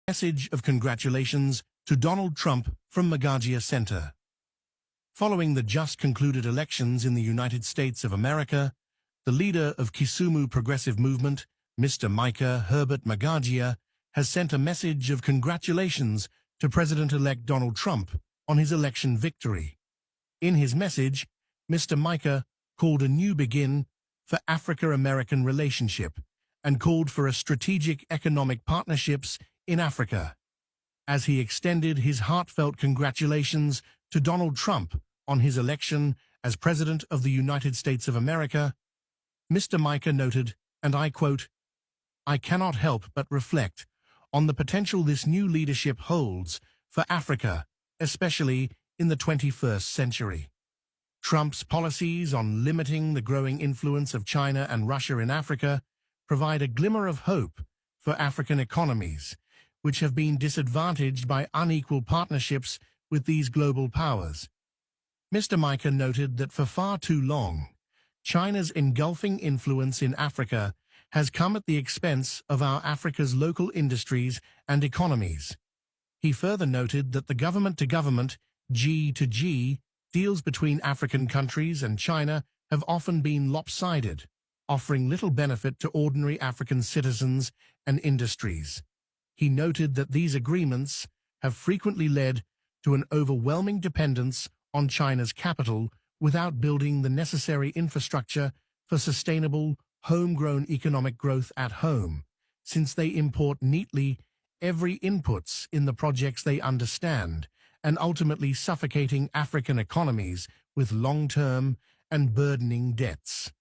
Message of congratulations to Donald Trump from Micah Center. Following the just concluded elections in the United States of America, the leader of Kisumu Progressive Movement, Mr. Micah Herbert Micah, has sent a message of congratulations to President-elect Donald Trump on his election victory. In his message, Mr. Micah called a new begin for Africa-American relationship and called for a strategic economic partnerships in Africa. As he extended his heartfelt congratulations to Donald Trump on his election as President of the United States of America, Mr. Micah noted, and I quote, "I cannot help but reflect on the potential this new leadership holds for Africa, especially in the 21st century. Trump's policies on limiting the growing influence of China and Russia in Africa provide a glimmer of hope for African economies, which have been disadvantaged by unequal partnerships with these global powers." Mr. Micah noted that for far too long, China's engulfing influence in Africa has come at the expense of our Africa's local industries and economies. He further noted that the government-to-government, G2G, deals between African countries and China have often been lopsided, offering little benefit to ordinary African citizens and industries. He noted that these agreements have frequently led to an overwhelming dependence on China's capital without building the necessary infrastructure for sustainable, homegrown economic growth at home, since they import neatly every inputs in the projects they understand, and ultimately suffocating African economies with long-term and burdening debts.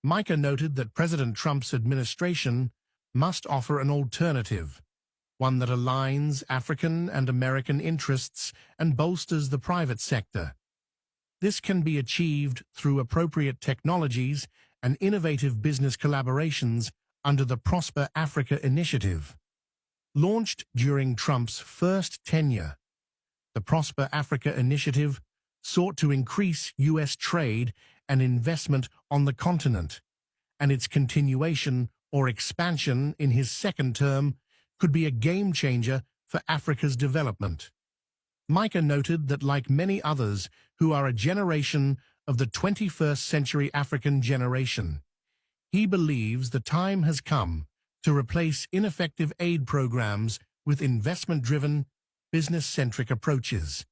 Micah noted that President Trump's administration must offer an alternative, one that aligns African and American interests and bolsters the private sector. This can be achieved through appropriate technologies and innovative business collaborations under the Prosper Africa initiative. Launched during Trump's first tenure, the Prosper Africa initiative sought to increase U.S. trade and investment on the continent, and its continuation or expansion in his second term could be a game-changer for Africa's development. Micah noted that like many others who are a generation of the 21st century African generation, he believes the time has come to replace ineffective aid programs with investment-driven, business-centric approaches.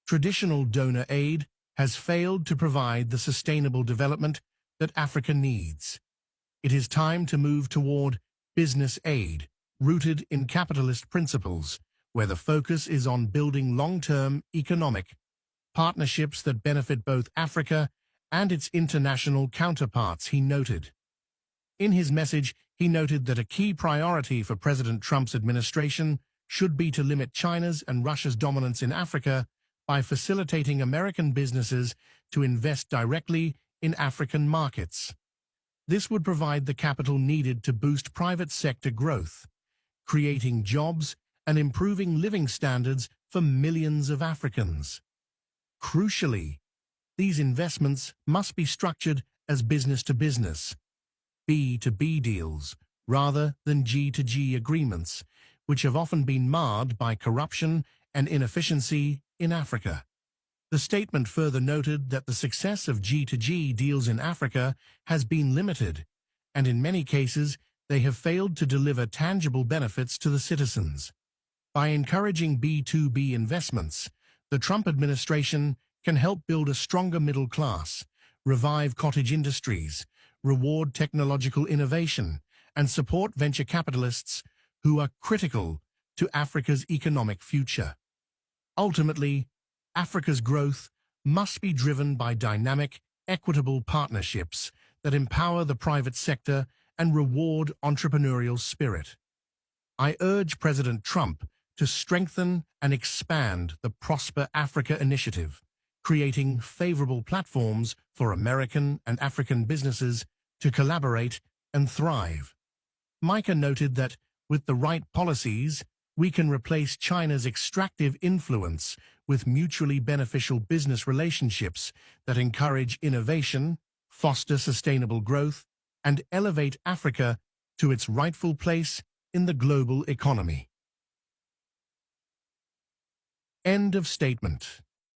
Traditional donor aid has failed to provide the sustainable development that Africa needs. It is time to move toward business aid, rooted in capitalist principles, where the focus is on building long-term economic partnerships that benefit both Africa and its international counterparts, he noted. In his message, he noted that a key priority for President Trump's administration should be to limit China's and Russia's dominance in Africa by facilitating American businesses to invest directly in African markets. This would provide the capital needed to boost private sector growth, creating jobs and improving living standards for millions of Africans. Crucially, these investments must be structured as business-to-business, B2B deals, rather than G2G agreements, which have often been marred by corruption and inefficiency in Africa. The statement further noted that the success of G2G deals in Africa has been limited, and in many cases, they have failed to deliver tangible benefits to the citizens. By encouraging B2B investments, the Trump administration can help build a stronger middle class, revive cottage industries, reward technological innovation, and support venture capitalists who are critical to Africa's economic future. Ultimately, Africa's growth must be driven by dynamic, equitable partnerships that empower the private sector and reward entrepreneurial spirit. I urge President Trump to strengthen and expand the Prosper Africa initiative, creating favorable platforms for American and African businesses to collaborate and thrive. Micah noted that, with the right policies, we can replace China's extractive influence with mutually beneficial business relationships that encourage innovation, foster sustainable growth, and elevate Africa to its rightful place in the global economy. End of statement.